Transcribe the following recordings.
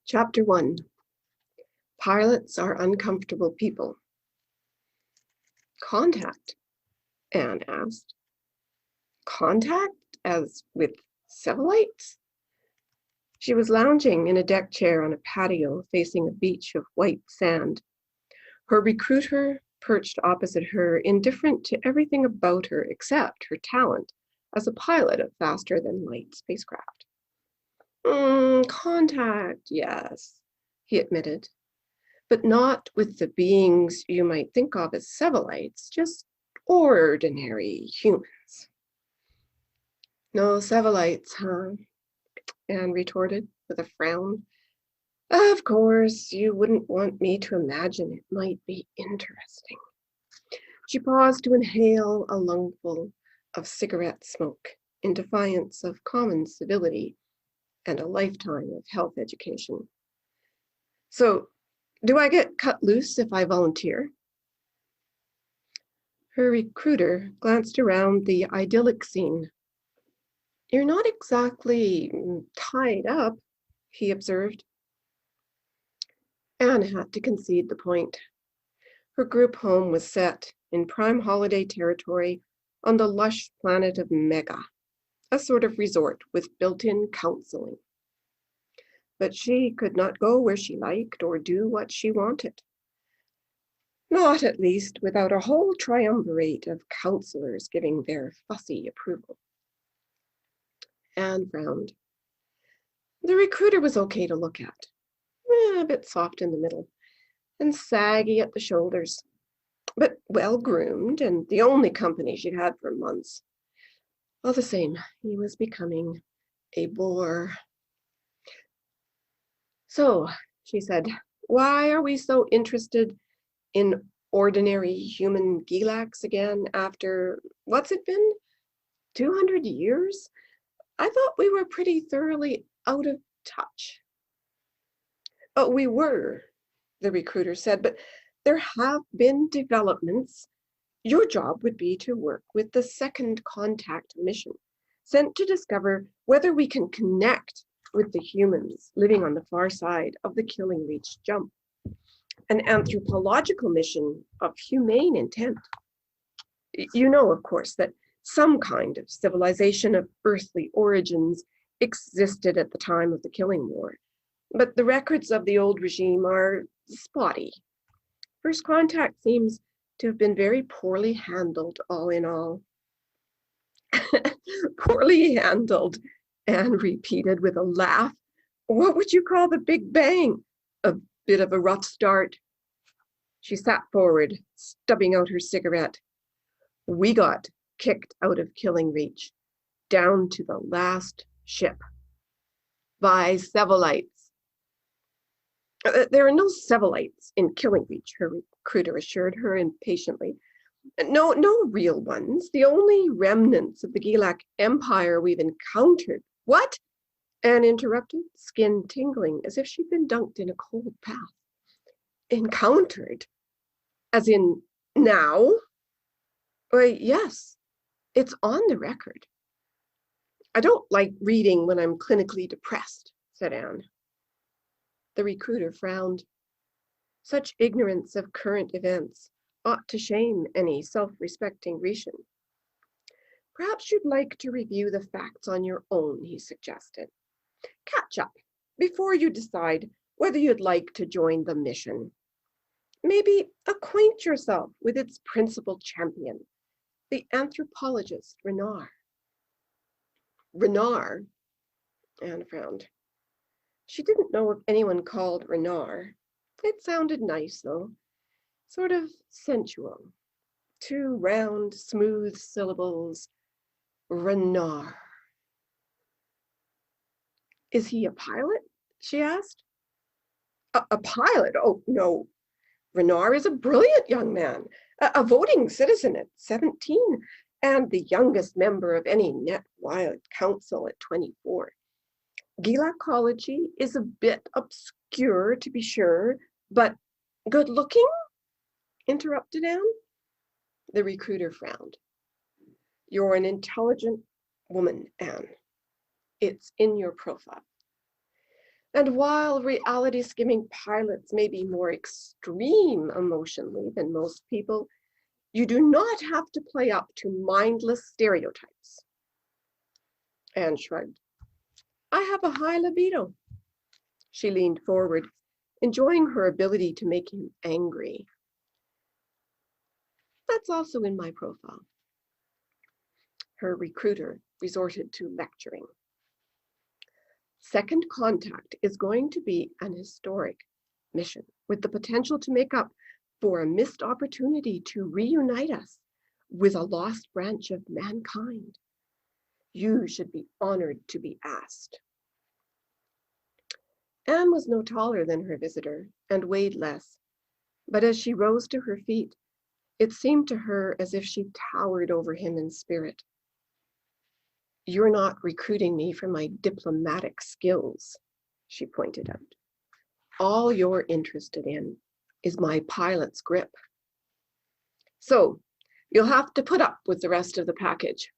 Chapter 1. Pilots are uncomfortable people. Contact? Anne asked. Contact as with Sevelites? She was lounging in a deck chair on a patio facing a beach of white sand. Her recruiter perched opposite her, indifferent to everything about her except her talent as a pilot of faster-than-light spacecraft. Contact, yes, he admitted, but not with the beings you might think of as Sevelites, just ordinary humans. No Sevelites, huh? Anne retorted with a frown. Of course, you wouldn't want me to imagine it might be interesting. She paused to inhale a lungful of cigarette smoke in defiance of common civility and a lifetime of health education. So, do I get cut loose if I volunteer? Her recruiter glanced around the idyllic scene. You're not exactly tied up, he observed. Anne had to concede the point. Her group home was set in prime holiday territory on the lush planet of Mega, a sort of resort with built-in counseling. But she could not go where she liked or do what she wanted. Not at least without a whole triumvirate of counselors giving their fussy approval. Anne frowned. The recruiter was okay to look at, a bit soft in the middle and saggy at the shoulders, but well-groomed and the only company she'd had for months. All the same, he was becoming a bore. So, she said, why are we so interested in ordinary human Gilaks again after, what's it been, 200 years? I thought we were pretty thoroughly out of touch. Oh, we were, the recruiter said, but there have been developments. Your job would be to work with the second contact mission, sent to discover whether we can connect with the humans living on the far side of the Killing Reach jump. An anthropological mission of humane intent. You know, of course, that some kind of civilization of earthly origins existed at the time of the Killing War, but the records of the old regime are spotty. First contact seems to have been very poorly handled, all in all. Poorly handled, Anne repeated with a laugh. What would you call the Big Bang? A bit of a rough start. She sat forward, stubbing out her cigarette. We got kicked out of Killing Reach, down to the last ship, by Sevelites. There are no Sevelites in Killing Reach, her recruiter assured her impatiently. No real ones. The only remnants of the Gilak Empire we've encountered. What? Anne interrupted, skin tingling as if she'd been dunked in a cold bath. Encountered? As in now? Why, yes, it's on the record. I don't like reading when I'm clinically depressed, said Anne. The recruiter frowned. Such ignorance of current events ought to shame any self-respecting Grecian. Perhaps you'd like to review the facts on your own, he suggested. Catch up before you decide whether you'd like to join the mission. Maybe acquaint yourself with its principal champion, the anthropologist Renard. Renard? Anne frowned. She didn't know of anyone called Renard. It sounded nice, though, sort of sensual. 2 round, smooth syllables. Renard. Is he a pilot? She asked. A pilot? Oh, no. Renard is a brilliant young man, a voting citizen at 17, and the youngest member of any Net Wild Council at 24. Gilakology is a bit obscure, to be sure, but good looking? Interrupted Anne. The recruiter frowned. You're an intelligent woman, Anne. It's in your profile. And while reality skimming pilots may be more extreme emotionally than most people, you do not have to play up to mindless stereotypes. Anne shrugged. I have a high libido. She leaned forward, enjoying her ability to make him angry. That's also in my profile. Her recruiter resorted to lecturing. Second contact is going to be an historic mission with the potential to make up for a missed opportunity to reunite us with a lost branch of mankind. You should be honored to be asked. Anne was no taller than her visitor and weighed less, but as she rose to her feet, it seemed to her as if she towered over him in spirit. You're not recruiting me for my diplomatic skills, she pointed out. All you're interested in is my pilot's grip. So you'll have to put up with the rest of the package.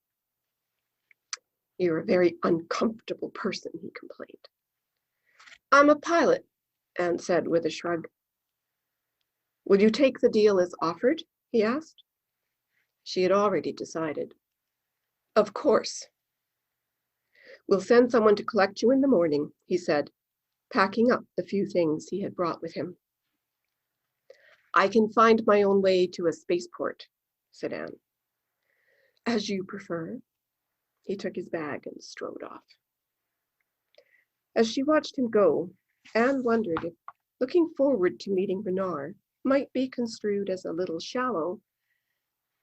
You're a very uncomfortable person, he complained. I'm a pilot, Anne said with a shrug. Will you take the deal as offered? He asked. She had already decided. Of course. We'll send someone to collect you in the morning, he said, packing up the few things he had brought with him. I can find my own way to a spaceport, said Anne. As you prefer. He took his bag and strode off. As she watched him go, Anne wondered if looking forward to meeting Bernard might be construed as a little shallow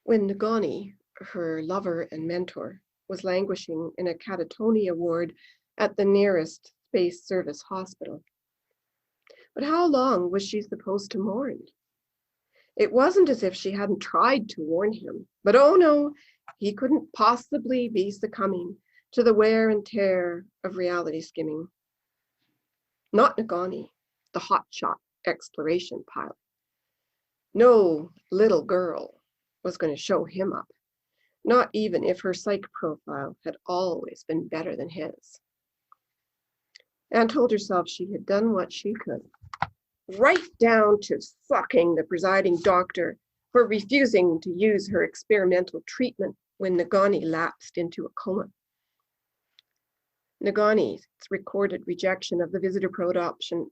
when Ngani, her lover and mentor, was languishing in a catatonia ward at the nearest space service hospital. But how long was she supposed to mourn? It wasn't as if she hadn't tried to warn him, but oh no, he couldn't possibly be succumbing to the wear and tear of reality skimming. Not Ngani, the hotshot exploration pilot. No little girl was going to show him up, not even if her psych profile had always been better than his. Anne told herself she had done what she could, right down to sucking the presiding doctor for refusing to use her experimental treatment when Ngani lapsed into a coma. Ngani's recorded rejection of the visitor probe option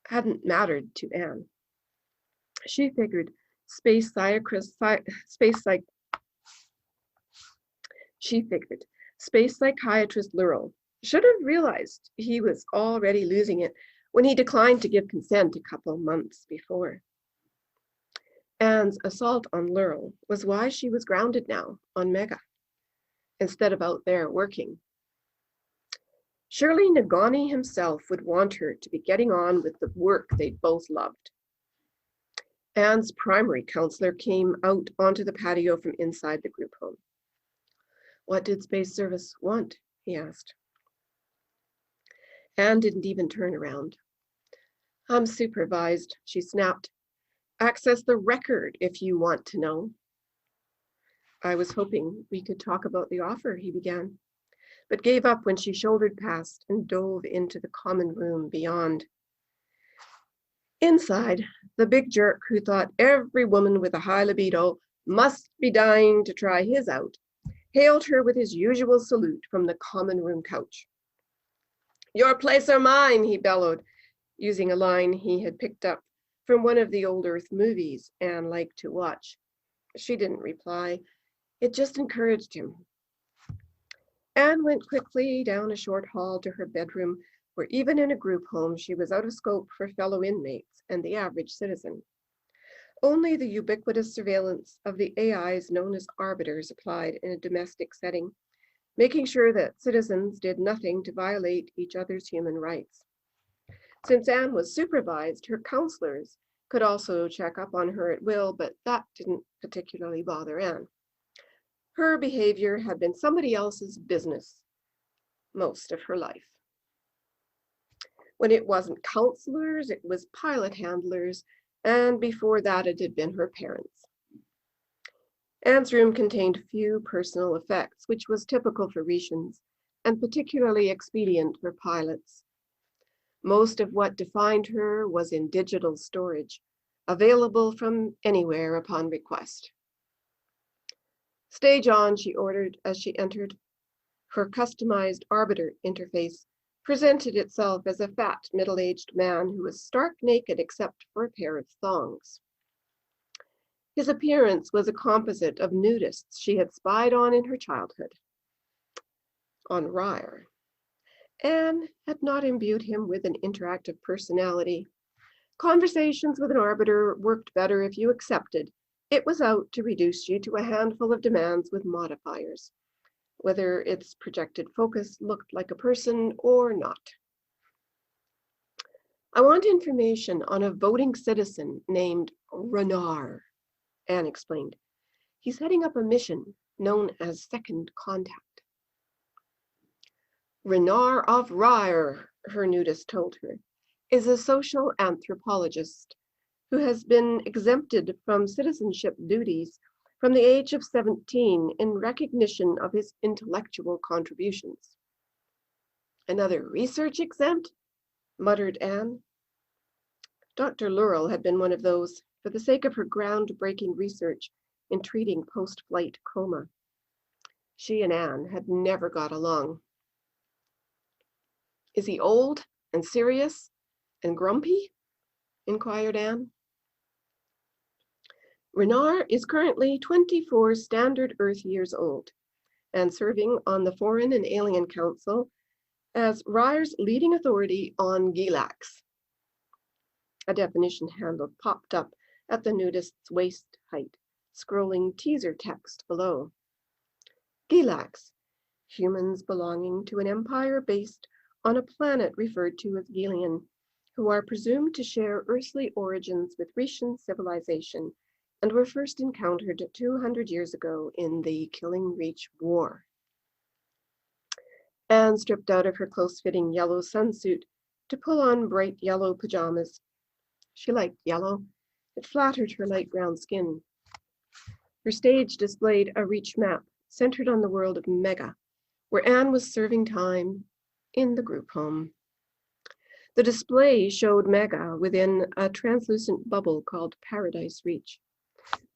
hadn't mattered to Anne. She figured space psychiatrist Lurel should have realized he was already losing it when he declined to give consent a couple months before. Anne's assault on Lurel was why she was grounded now on Mega, instead of out there working. Surely Ngani himself would want her to be getting on with the work they both loved. Anne's primary counselor came out onto the patio from inside the group home. What did Space Service want? He asked. Anne didn't even turn around. I'm supervised, she snapped. Access the record if you want to know. I was hoping we could talk about the offer, he began, but gave up when she shouldered past and dove into the common room beyond. Inside, the big jerk who thought every woman with a high libido must be dying to try his out, hailed her with his usual salute from the common room couch. Your place or mine, he bellowed, using a line he had picked up from one of the old Earth movies Anne liked to watch. She didn't reply. It just encouraged him. Anne went quickly down a short hall to her bedroom, where even in a group home, she was out of scope for fellow inmates and the average citizen. Only the ubiquitous surveillance of the AIs known as arbiters applied in a domestic setting, making sure that citizens did nothing to violate each other's human rights. Since Anne was supervised, her counselors could also check up on her at will, but that didn't particularly bother Anne. Her behavior had been somebody else's business most of her life. When it wasn't counselors, it was pilot handlers, and before that it had been her parents. Anne's room contained few personal effects, which was typical for Retians, and particularly expedient for pilots. Most of what defined her was in digital storage, available from anywhere upon request. "Stage on," she ordered as she entered. Her customized arbiter interface presented itself as a fat, middle-aged man who was stark naked except for a pair of thongs. His appearance was a composite of nudists she had spied on in her childhood. On Ryre, Anne had not imbued him with an interactive personality. Conversations with an arbiter worked better if you accepted it was out to reduce you to a handful of demands with modifiers, whether its projected focus looked like a person or not. "I want information on a voting citizen named Renard," Anne explained. "He's heading up a mission known as Second Contact." "Renard of Ryre," her nudist told her, "is a social anthropologist who has been exempted from citizenship duties from the age of 17 in recognition of his intellectual contributions." "Another research exempt?" muttered Anne. Dr. Laurel had been one of those, for the sake of her groundbreaking research in treating post-flight coma. She and Anne had never got along. "Is he old and serious and grumpy?" inquired Anne. "Renard is currently 24 standard Earth years old and serving on the Foreign and Alien Council as Ryre's leading authority on Gilax." A definition handle popped up at the nudist's waist height, scrolling teaser text below. Gilax, humans belonging to an empire based on a planet referred to as Gillian, who are presumed to share earthly origins with Grecian civilization and were first encountered 200 years ago in the Killing Reach War. Anne stripped out of her close-fitting yellow sunsuit to pull on bright yellow pajamas. She liked yellow. It flattered her light brown skin. Her stage displayed a Reach map centered on the world of Mega, where Anne was serving time in the group home. The display showed Mega within a translucent bubble called Paradise Reach.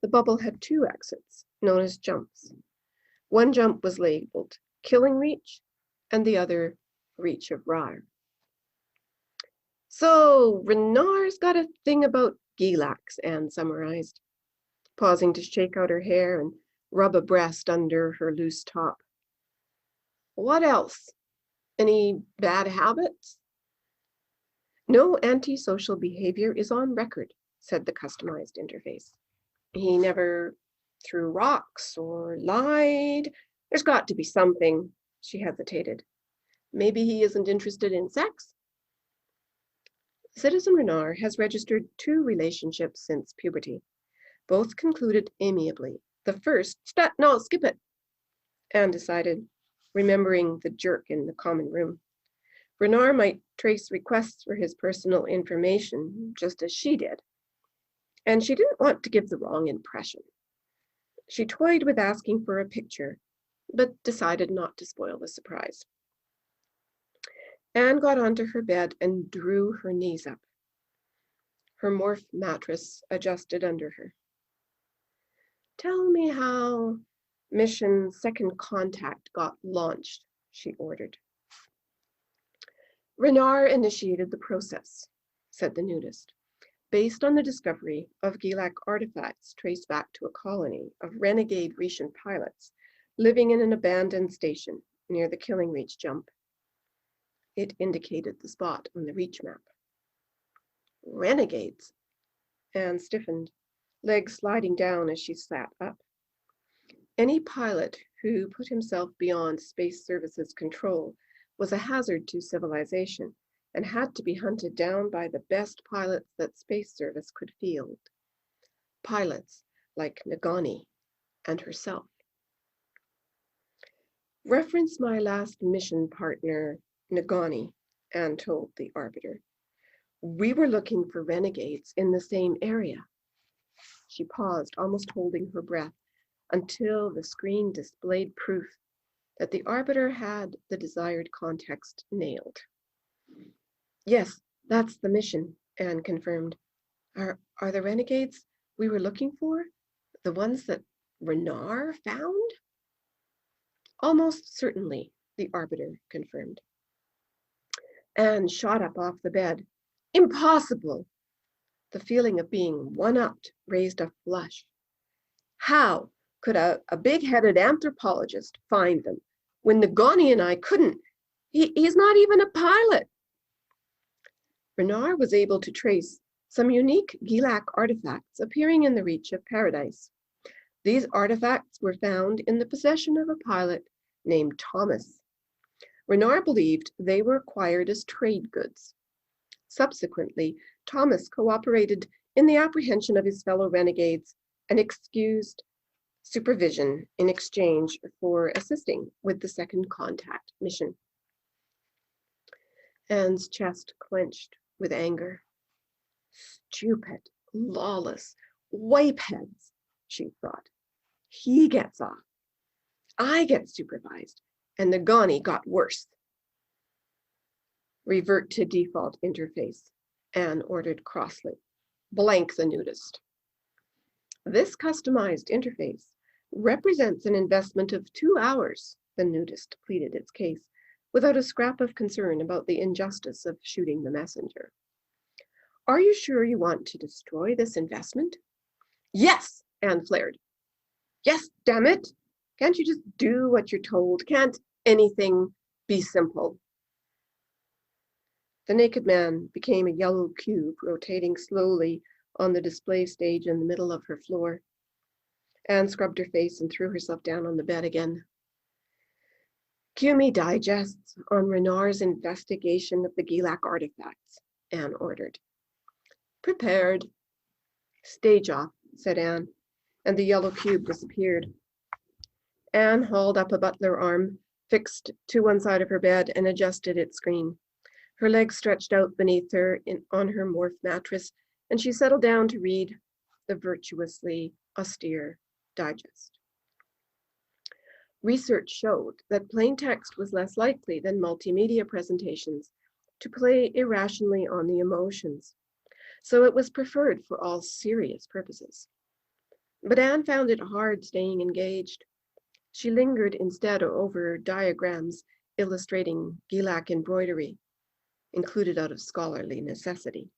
The bubble had 2 exits, known as jumps. One jump was labeled Killing Reach, and the other Reach of Ryre. "So Renard's got a thing about Gilax," Anne summarized, pausing to shake out her hair and rub a breast under her loose top. "What else? Any bad habits?" "No antisocial behavior is on record," said the customized interface. "He never threw rocks or lied. There's got to be something." She hesitated. "Maybe he isn't interested in sex?" Citizen Renard has registered 2 relationships since puberty. Both concluded amiably. The first, skip it, Anne decided, remembering the jerk in the common room. Renard might trace requests for his personal information, just as she did. And she didn't want to give the wrong impression. She toyed with asking for a picture, but decided not to spoil the surprise. Anne got onto her bed and drew her knees up. Her morph mattress adjusted under her. "Tell me how Mission Second Contact got launched," she ordered. "Renard initiated the process," said the nudist, "based on the discovery of Gilac artifacts traced back to a colony of renegade Grecian pilots living in an abandoned station near the Killing Reach jump." It indicated the spot on the Reach map. "Renegades?" Anne stiffened, legs sliding down as she sat up. Any pilot who put himself beyond Space Service's control was a hazard to civilization and had to be hunted down by the best pilots that Space Service could field. Pilots like Nagani and herself. "Reference my last mission partner, Nagani," Anne told the arbiter. "We were looking for renegades in the same area." She paused, almost holding her breath, until the screen displayed proof that the arbiter had the desired context nailed. Yes, that's the mission, Anne confirmed. Are the renegades we were looking for the ones that Renard found? Almost certainly, the arbiter confirmed. Anne shot up off the bed. Impossible! The feeling of being one-upped raised a flush. How could a big-headed anthropologist find them when Nagani and I couldn't? He's not even a pilot. Renard was able to trace some unique Gilak artifacts appearing in the reach of paradise. These artifacts were found in the possession of a pilot named Thomas. Renard believed they were acquired as trade goods. Subsequently, Thomas cooperated in the apprehension of his fellow renegades and excused supervision in exchange for assisting with the second contact mission. Anne's chest clenched with anger. Stupid, lawless, wipeheads, she thought. He gets off. I get supervised, and Nagani got worse. Revert to default interface, Anne ordered crossly. Blank the nudist. This customized interface represents an investment of 2 hours, the nudist pleaded its case, without a scrap of concern about the injustice of shooting the messenger. Are you sure you want to destroy this investment? Yes, Anne flared. Yes, damn it. Can't you just do what you're told? Can't anything be simple? The naked man became a yellow cube rotating slowly on the display stage in the middle of her floor. Anne scrubbed her face and threw herself down on the bed again. Cue me digests on Renard's investigation of the Gilak artifacts, Anne ordered. Prepared. Stage off, said Anne, and the yellow cube disappeared. Anne hauled up a butler arm, fixed to one side of her bed, and adjusted its screen. Her legs stretched out beneath her on her morph mattress, and she settled down to read the virtuously austere digest. Research showed that plain text was less likely than multimedia presentations to play irrationally on the emotions, so it was preferred for all serious purposes. But Anne found it hard staying engaged. She lingered instead over diagrams illustrating Gilak embroidery, included out of scholarly necessity.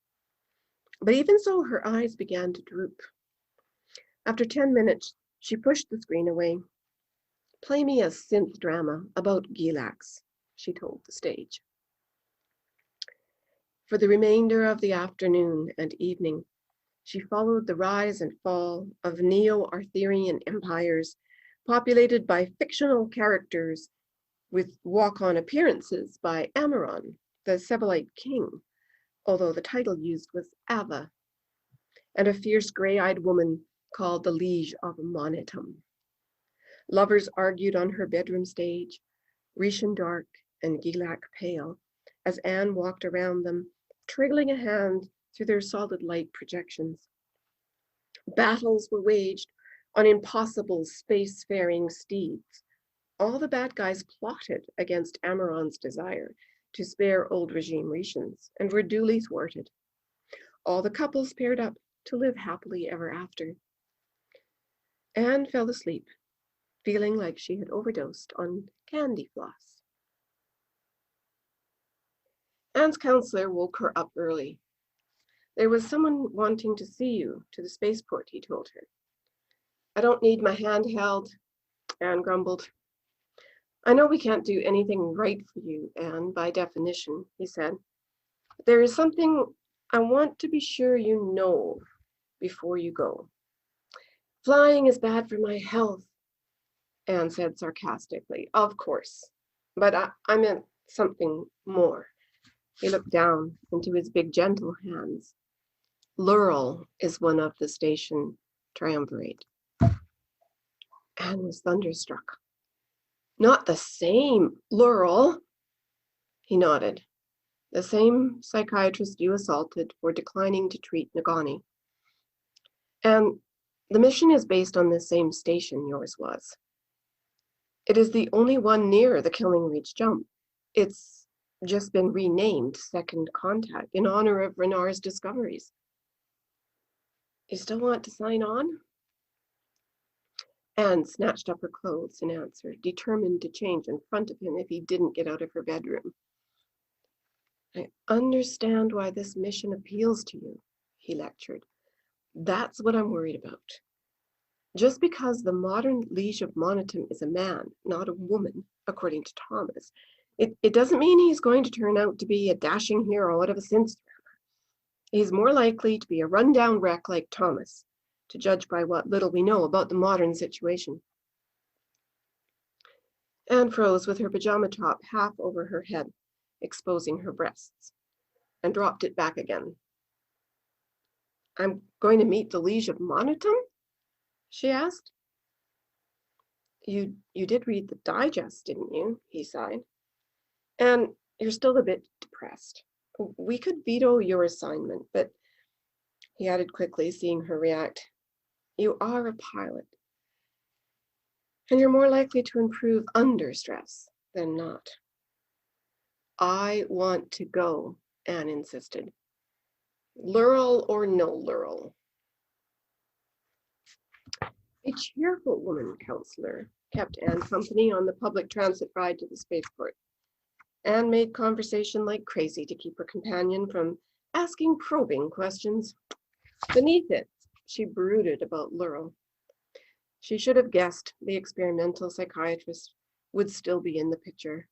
But even so, her eyes began to droop. After 10 minutes, she pushed the screen away. Play me a synth drama about Gilaks, she told the stage. For the remainder of the afternoon and evening, she followed the rise and fall of Neo-Arthurian empires populated by fictional characters with walk-on appearances by Amaron, the Sebelite king, although the title used was Ava, and a fierce gray-eyed woman called the Liege of Monitum. Lovers argued on her bedroom stage, Rishan dark and Gilak pale, as Anne walked around them, trailing a hand through their solid light projections. Battles were waged on impossible spacefaring steeds. All the bad guys plotted against Amaron's desire to spare old regime Rishans and were duly thwarted. All the couples paired up to live happily ever after. Anne fell asleep, feeling like she had overdosed on candy floss. Anne's counselor woke her up early. There was someone wanting to see you to the spaceport, he told her. I don't need my hand held, Anne grumbled. I know we can't do anything right for you, Anne, by definition, he said. There is something I want to be sure you know before you go. Flying is bad for my health, Anne said sarcastically. Of course, but I meant something more. He looked down into his big, gentle hands. Laurel is one of the station triumvirate. Anne was thunderstruck. Not the same Laurel. He nodded. The same psychiatrist you assaulted for declining to treat Nagani. And the mission is based on the same station yours was. It is the only one near the Killing Reach jump. It's just been renamed Second Contact in honor of Renard's discoveries. You still want to sign on? Anne snatched up her clothes in answer, determined to change in front of him if he didn't get out of her bedroom. I understand why this mission appeals to you, he lectured. That's what I'm worried about. Just because the modern Liege of Monitum is a man, not a woman, according to Thomas, it doesn't mean he's going to turn out to be a dashing hero out of a sense drama. He's more likely to be a rundown wreck like Thomas, to judge by what little we know about the modern situation. Anne froze with her pajama top half over her head, exposing her breasts, and dropped it back again. I'm going to meet the Liege of Monitum? She asked. You did read the digest, didn't you? He sighed. And you're still a bit depressed. We could veto your assignment, but he added quickly, seeing her react. You are a pilot, and you're more likely to improve under stress than not. I want to go, Anne insisted. Lural or no Lural? A cheerful woman, counselor, kept Anne company on the public transit ride to the spaceport. Anne made conversation like crazy to keep her companion from asking probing questions. Beneath it, she brooded about Lural. She should have guessed the experimental psychiatrist would still be in the picture.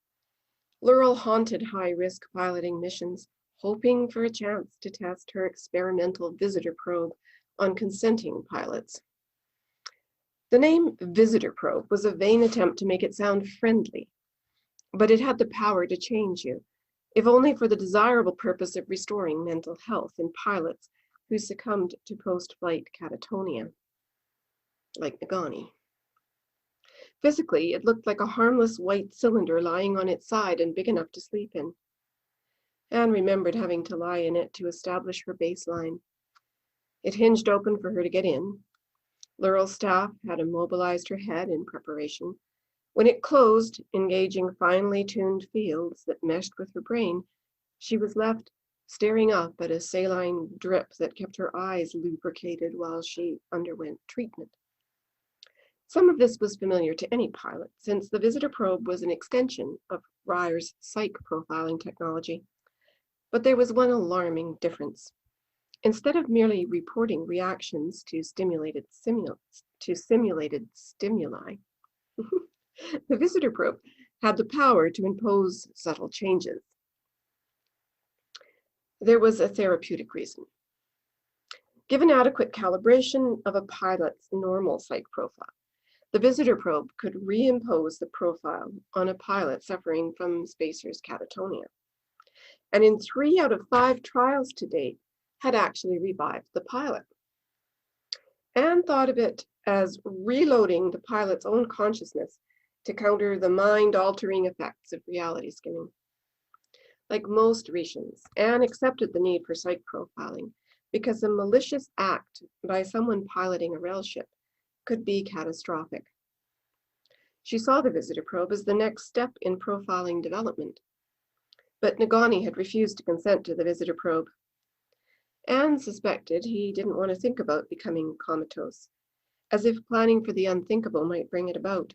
Lural haunted high-risk piloting missions, hoping for a chance to test her experimental visitor probe on consenting pilots. The name visitor probe was a vain attempt to make it sound friendly, but it had the power to change you, if only for the desirable purpose of restoring mental health in pilots who succumbed to post-flight catatonia, like Nagani. Physically, it looked like a harmless white cylinder lying on its side and big enough to sleep in. Anne remembered having to lie in it to establish her baseline. It hinged open for her to get in. Lural's staff had immobilized her head in preparation. When it closed, engaging finely tuned fields that meshed with her brain, she was left staring up at a saline drip that kept her eyes lubricated while she underwent treatment. Some of this was familiar to any pilot, since the visitor probe was an extension of Ryer's psych profiling technology. But there was one alarming difference. Instead of merely reporting reactions to simulated stimuli, the visitor probe had the power to impose subtle changes. There was a therapeutic reason. Given adequate calibration of a pilot's normal psych profile, the visitor probe could reimpose the profile on a pilot suffering from spacer's catatonia. And in 3 out of 5 trials to date, had actually revived the pilot. Anne thought of it as reloading the pilot's own consciousness to counter the mind-altering effects of reality skimming. Like most Rishans, Anne accepted the need for psych profiling because a malicious act by someone piloting a rail ship could be catastrophic. She saw the visitor probe as the next step in profiling development. But Nagani had refused to consent to the visitor probe. Anne suspected he didn't want to think about becoming comatose, as if planning for the unthinkable might bring it about.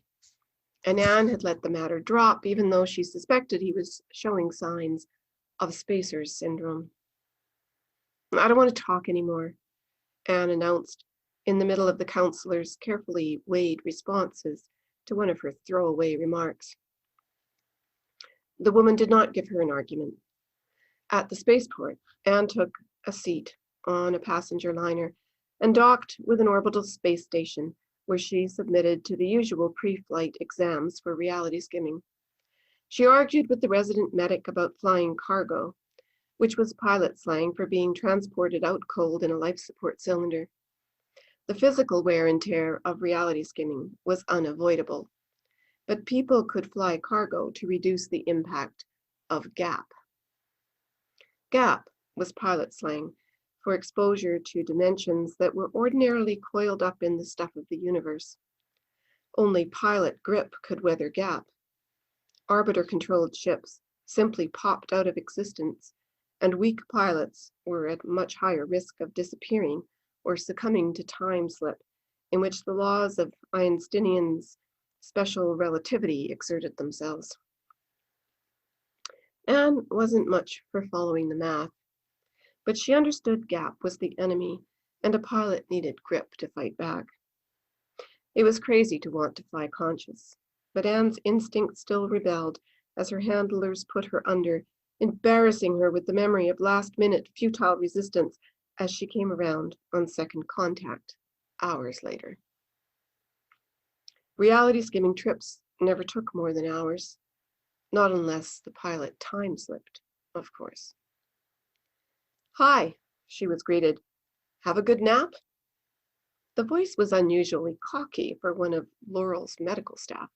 And Anne had let the matter drop, even though she suspected he was showing signs of Spacer's syndrome. I don't want to talk anymore, Anne announced in the middle of the counselor's carefully weighed responses to one of her throwaway remarks. The woman did not give her an argument. At the spaceport, Anne took a seat on a passenger liner and docked with an orbital space station where she submitted to the usual pre-flight exams for reality skimming. She argued with the resident medic about flying cargo, which was pilot slang for being transported out cold in a life support cylinder. The physical wear and tear of reality skimming was unavoidable, but people could fly cargo to reduce the impact of gap. Gap was pilot slang for exposure to dimensions that were ordinarily coiled up in the stuff of the universe. Only pilot grip could weather gap. Arbiter-controlled ships simply popped out of existence, and weak pilots were at much higher risk of disappearing or succumbing to time slip, in which the laws of Einstein's special relativity exerted themselves. Anne wasn't much for following the math, but she understood Gap was the enemy, and a pilot needed grip to fight back. It was crazy to want to fly conscious, but Anne's instinct still rebelled as her handlers put her under, embarrassing her with the memory of last-minute futile resistance as she came around on second contact, hours later. Reality skimming trips never took more than hours, not unless the pilot time slipped, of course. "Hi," she was greeted. "Have a good nap?" The voice was unusually cocky for one of Laurel's medical staff.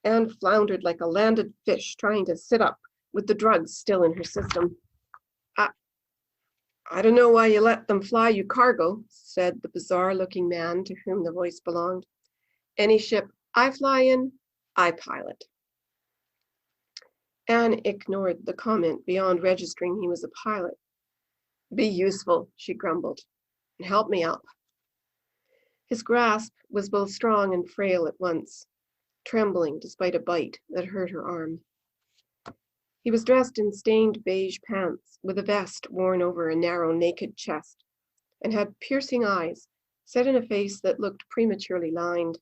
Anne floundered like a landed fish trying to sit up with the drugs still in her system. I don't know why you let them fly you cargo," said the bizarre-looking man to whom the voice belonged. "Any ship I fly in, I pilot." Anne ignored the comment beyond registering he was a pilot. "Be useful," she grumbled, "and help me up." His grasp was both strong and frail at once, trembling despite a bite that hurt her arm. He was dressed in stained beige pants with a vest worn over a narrow naked chest, and had piercing eyes set in a face that looked prematurely lined.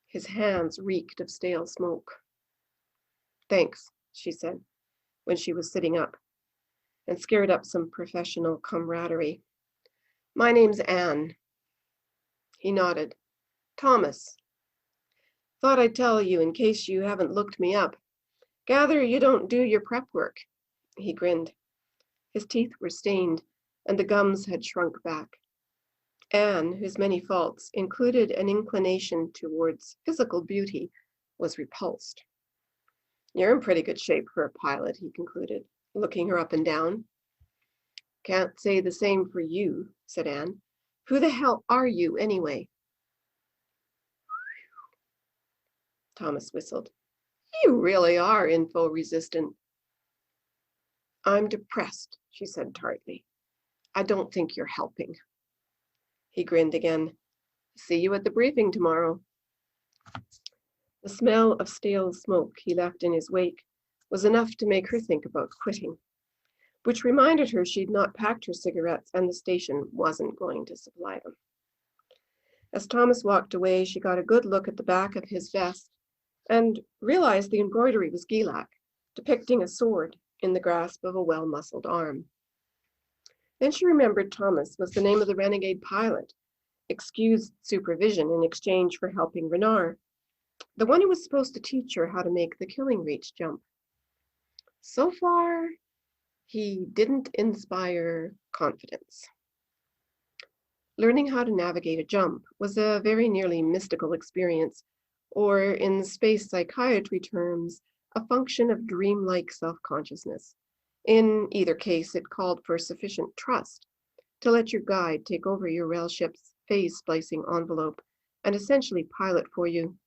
His hands reeked of stale smoke. "Thanks," she said, when she was sitting up, and scared up some professional camaraderie. "My name's Anne." He nodded. "Thomas. Thought I'd tell you in case you haven't looked me up. Gather you don't do your prep work." He grinned. His teeth were stained, and the gums had shrunk back. Anne, whose many faults included an inclination towards physical beauty, was repulsed. "You're in pretty good shape for a pilot," he concluded, looking her up and down. "Can't say the same for you," said Anne. "Who the hell are you, anyway?" Thomas whistled. "You really are info-resistant." "I'm depressed," she said tartly. "I don't think you're helping." He grinned again. "See you at the briefing tomorrow." The smell of stale smoke he left in his wake was enough to make her think about quitting, which reminded her she'd not packed her cigarettes and the station wasn't going to supply them. As Thomas walked away, she got a good look at the back of his vest and realized the embroidery was Gilak, depicting a sword in the grasp of a well-muscled arm. Then she remembered Thomas was the name of the renegade pilot, excused supervision in exchange for helping Renard, the one who was supposed to teach her how to make the killing reach jump. So far, he didn't inspire confidence. Learning how to navigate a jump was a very nearly mystical experience, or in space psychiatry terms, a function of dreamlike self-consciousness. In either case, it called for sufficient trust to let your guide take over your rail ship's phase splicing envelope and essentially pilot for you.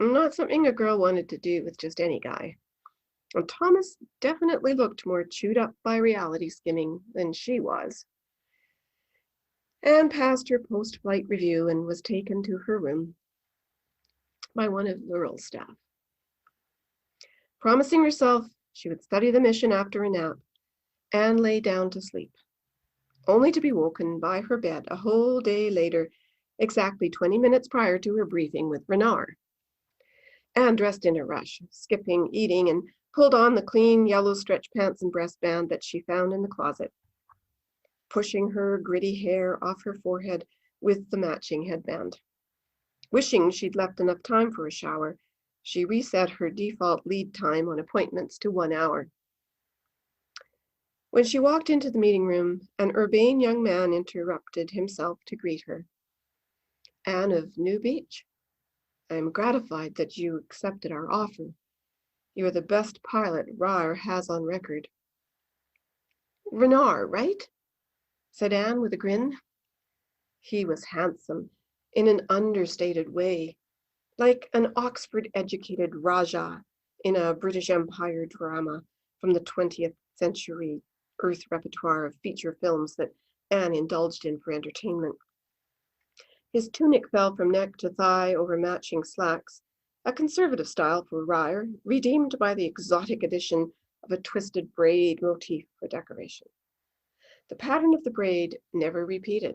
Not something a girl wanted to do with just any guy. And Thomas definitely looked more chewed up by reality skimming than she was. Anne passed her post-flight review and was taken to her room by one of Laurel's staff. Promising herself she would study the mission after a nap, Anne lay down to sleep, only to be woken by her bed a whole day later, exactly 20 minutes prior to her briefing with Renard. Anne dressed in a rush, skipping, eating, and pulled on the clean yellow stretch pants and breastband that she found in the closet, pushing her gritty hair off her forehead with the matching headband. Wishing she'd left enough time for a shower, she reset her default lead time on appointments to 1 hour. When she walked into the meeting room, an urbane young man interrupted himself to greet her. "Anne of New Beach, I am gratified that you accepted our offer. You are the best pilot Rahr has on record." "Renard, right?" said Anne with a grin. He was handsome in an understated way, like an Oxford-educated Rajah in a British Empire drama from the 20th century Earth repertoire of feature films that Anne indulged in for entertainment. His tunic fell from neck to thigh over matching slacks, a conservative style for Ryer, redeemed by the exotic addition of a twisted braid motif for decoration. The pattern of the braid never repeated,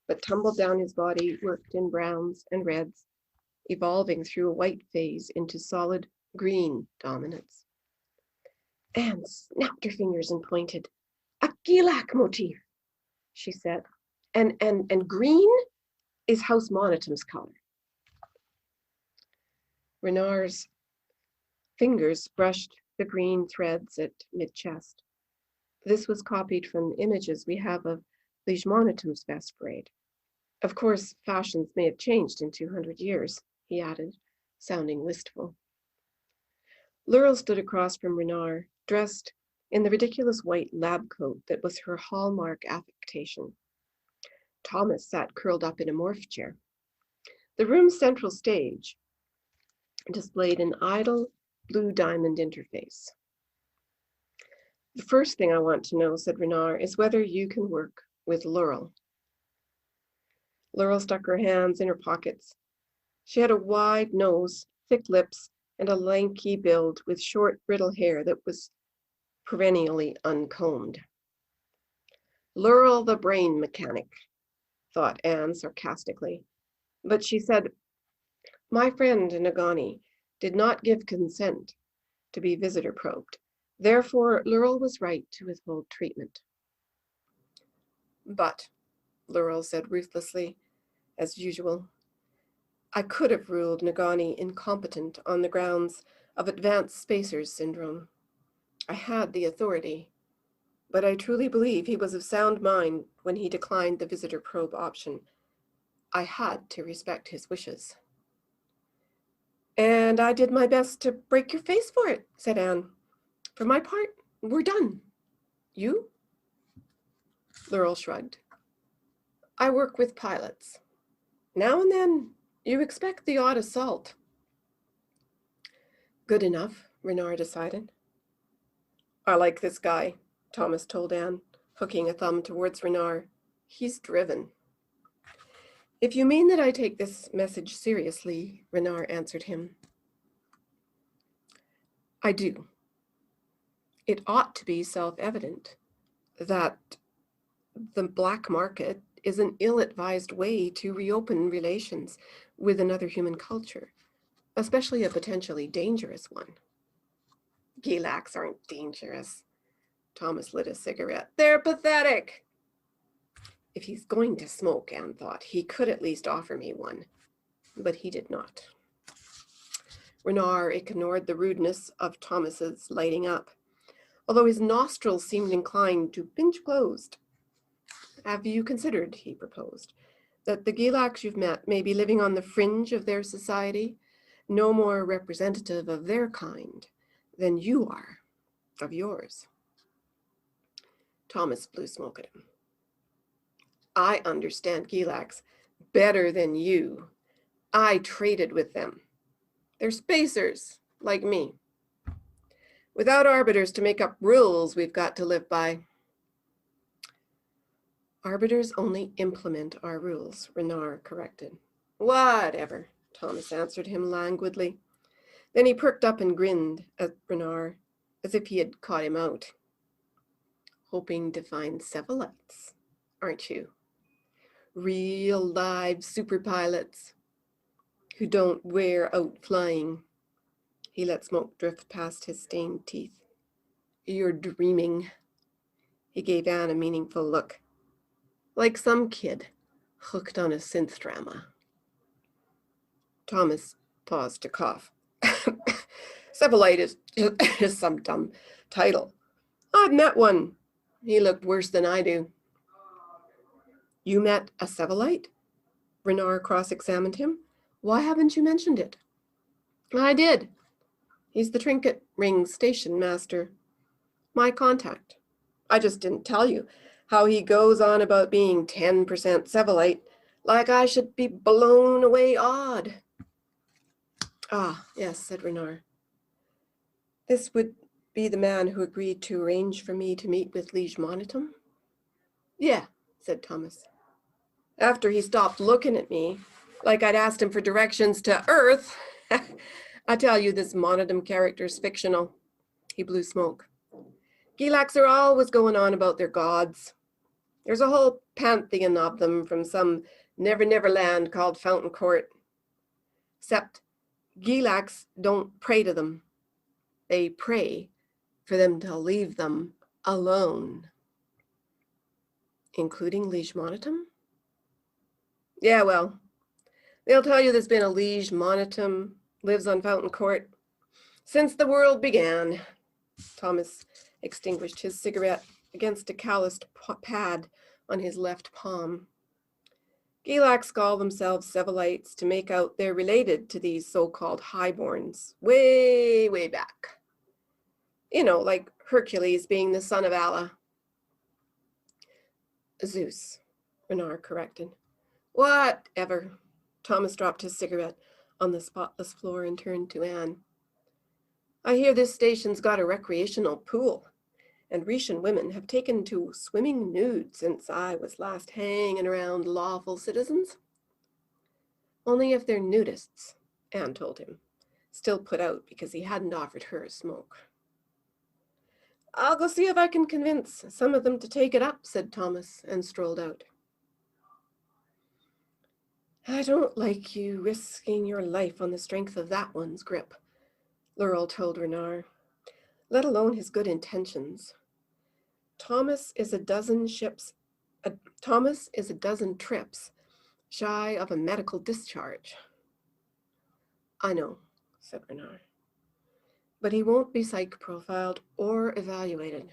but tumbled down his body, worked in browns and reds, evolving through a white phase into solid green dominance. Anne snapped her fingers and pointed. A Gilak motif, she said. And green is House Monitum's color. Renard's fingers brushed the green threads at mid-chest. This was copied from images we have of Liege Monitum's vest braid. Of course, fashions may have changed in 200 years, he added, sounding wistful. Laurel stood across from Renard, dressed in the ridiculous white lab coat that was her hallmark affectation. Thomas sat curled up in a morph chair. The room's central stage displayed an idle blue diamond interface. The first thing I want to know, said Renard, is whether you can work with Laurel. Laurel stuck her hands in her pockets. She had a wide nose, thick lips, and a lanky build with short, brittle hair that was perennially uncombed. Laurel the brain mechanic, thought Anne sarcastically, but she said, my friend Nagani did not give consent to be visitor probed. Therefore, Laurel was right to withhold treatment. But, Laurel said ruthlessly, as usual, I could have ruled Nagani incompetent on the grounds of advanced spacers syndrome. I had the authority, but I truly believe he was of sound mind when he declined the visitor probe option. I had to respect his wishes. And I did my best to break your face for it, said Anne. For my part, we're done. You? Laurel shrugged. I work with pilots. Now and then, you expect the odd assault. Good enough, Renard decided. I like this guy, Thomas told Anne, hooking a thumb towards Renard. He's driven. If you mean that I take this message seriously, Renard answered him. I do. It ought to be self-evident that the black market is an ill-advised way to reopen relations with another human culture, especially a potentially dangerous one. Gilaks aren't dangerous. Thomas lit a cigarette. They're pathetic. If he's going to smoke, Anne thought, he could at least offer me one, but he did not. Renard ignored the rudeness of Thomas's lighting up, although his nostrils seemed inclined to pinch closed. Have you considered, he proposed, that the Gilaks you've met may be living on the fringe of their society, no more representative of their kind than you are of yours? Thomas blew smoke at him. I understand Gilaks better than you. I traded with them. They're spacers, like me. Without arbiters to make up rules we've got to live by. Arbiters only implement our rules, Renard corrected. Whatever, Thomas answered him languidly. Then he perked up and grinned at Renard, as if he had caught him out. Hoping to find Sevelites, aren't you? Real live super pilots who don't wear out flying. He let smoke drift past his stained teeth. You're dreaming. He gave Anne a meaningful look. Like some kid hooked on a synth drama. Thomas paused to cough. Sevolite is some dumb title. I've met one. He looked worse than I do. You met a Sevolite? Renard cross-examined him. Why haven't you mentioned it? I did. He's the trinket ring station master. My contact. I just didn't tell you how he goes on about being 10% Sevolite, like I should be blown away awed. Ah, yes, said Renard. This would be the man who agreed to arrange for me to meet with Liege Monitum? Yeah, said Thomas. After he stopped looking at me, like I'd asked him for directions to Earth. I tell you, this Monitum character's fictional. He blew smoke. Gilaks are always going on about their gods. There's a whole pantheon of them from some never land called Fountain Court. Except Gilaks don't pray to them. They pray for them to leave them alone. Including Liege Monitum? Yeah, well, they'll tell you there's been a Liege Monitum, lives on Fountain Court, since the world began. Thomas extinguished his cigarette against a calloused pad on his left palm. Gilaks call themselves Sevelites to make out they're related to these so-called highborns, way back. You know, like Hercules being the son of Allah. Zeus, Renard corrected. Whatever. Thomas dropped his cigarette on the spotless floor and turned to Anne. I hear this station's got a recreational pool, and Retian women have taken to swimming nude since I was last hanging around lawful citizens. Only if they're nudists, Anne told him, still put out because he hadn't offered her a smoke. I'll go see if I can convince some of them to take it up, said Thomas, and strolled out. I don't like you risking your life on the strength of that one's grip, Laurel told Renard, let alone his good intentions. Thomas is a dozen trips shy of a medical discharge. I know, said Renard, but he won't be psych profiled or evaluated.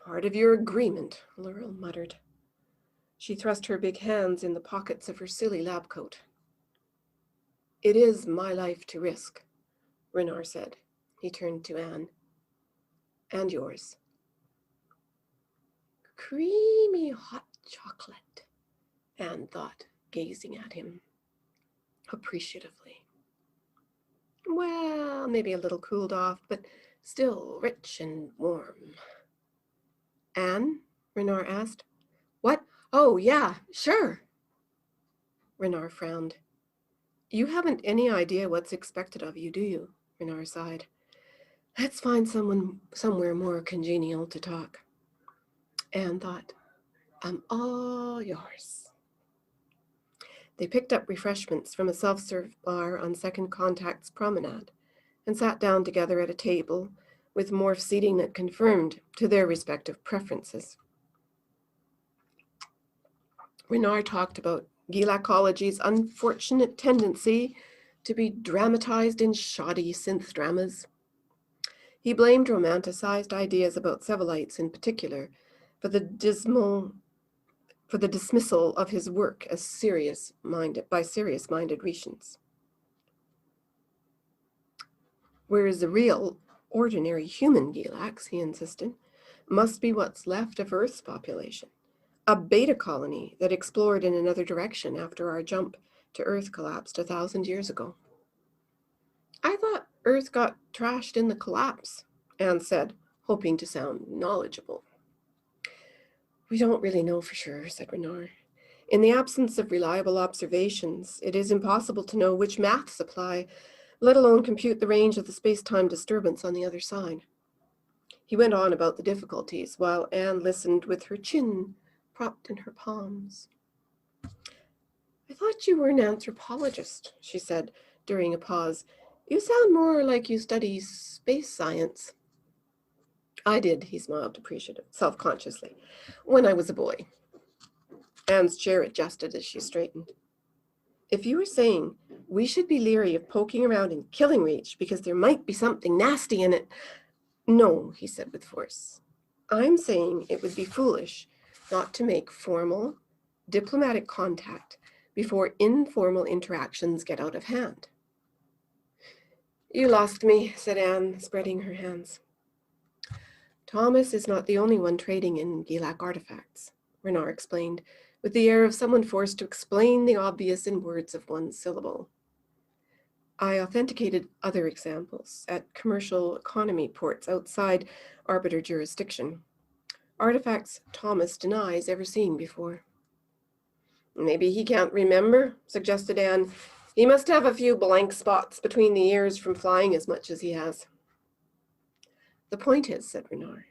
Part of your agreement, Laurel muttered. She thrust her big hands in the pockets of her silly lab coat. It is my life to risk, Renard said. He turned to Anne. And yours. Creamy hot chocolate, Anne thought, gazing at him appreciatively. Well, maybe a little cooled off, but still rich and warm. Anne? Renard asked. What? Oh, yeah, sure. Renard frowned. You haven't any idea what's expected of you, do you? Renard sighed. Let's find someone somewhere more congenial to talk. Anne thought, I'm all yours. They picked up refreshments from a self-serve bar on Second Contact's promenade and sat down together at a table with morph seating that confirmed to their respective preferences. Renard talked about Gilakology's unfortunate tendency to be dramatized in shoddy synth dramas. He blamed romanticized ideas about Sevelites in particular for the dismissal of his work as serious-minded Retians. Whereas the real, ordinary human Gilaks, he insisted, must be what's left of Earth's population, a beta colony that explored in another direction after our jump to Earth collapsed 1,000 years ago. I thought Earth got trashed in the collapse, Anne said, hoping to sound knowledgeable. We don't really know for sure, said Renard. In the absence of reliable observations, it is impossible to know which maths apply, let alone compute the range of the space-time disturbance on the other side. He went on about the difficulties while Anne listened with her chin propped in her palms. I thought you were an anthropologist, she said during a pause. You sound more like you study space science. I did, he smiled self-consciously, when I was a boy. Anne's chair adjusted as she straightened. If you were saying we should be leery of poking around in Killing Reach because there might be something nasty in it, no, he said with force. I'm saying it would be foolish not to make formal, diplomatic contact before informal interactions get out of hand. You lost me, said Anne, spreading her hands. Thomas is not the only one trading in Gilak artifacts, Renard explained, with the air of someone forced to explain the obvious in words of one syllable. I authenticated other examples at commercial economy ports outside arbiter jurisdiction. Artifacts Thomas denies ever seen before. Maybe he can't remember, suggested Anne. He must have a few blank spots between the ears from flying as much as he has. The point is, said Renard,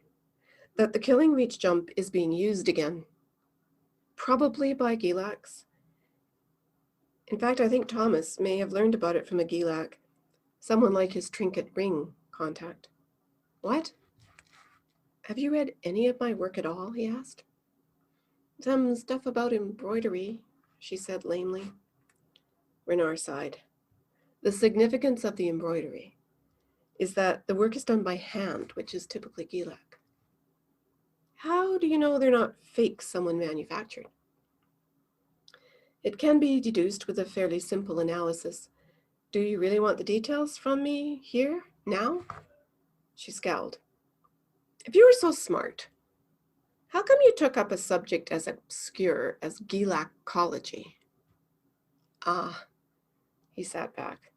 that the killing reach jump is being used again. Probably by Gilacs. In fact, I think Thomas may have learned about it from a Gilac, someone like his trinket ring contact. What? Have you read any of my work at all? He asked. Some stuff about embroidery, she said lamely. Renard sighed. The significance of the embroidery is that the work is done by hand, which is typically Gilac. How do you know they're not fakes someone manufactured? It can be deduced with a fairly simple analysis. Do you really want the details from me here, now? She scowled. If you were so smart, how come you took up a subject as obscure as Gilacology? Ah, he sat back,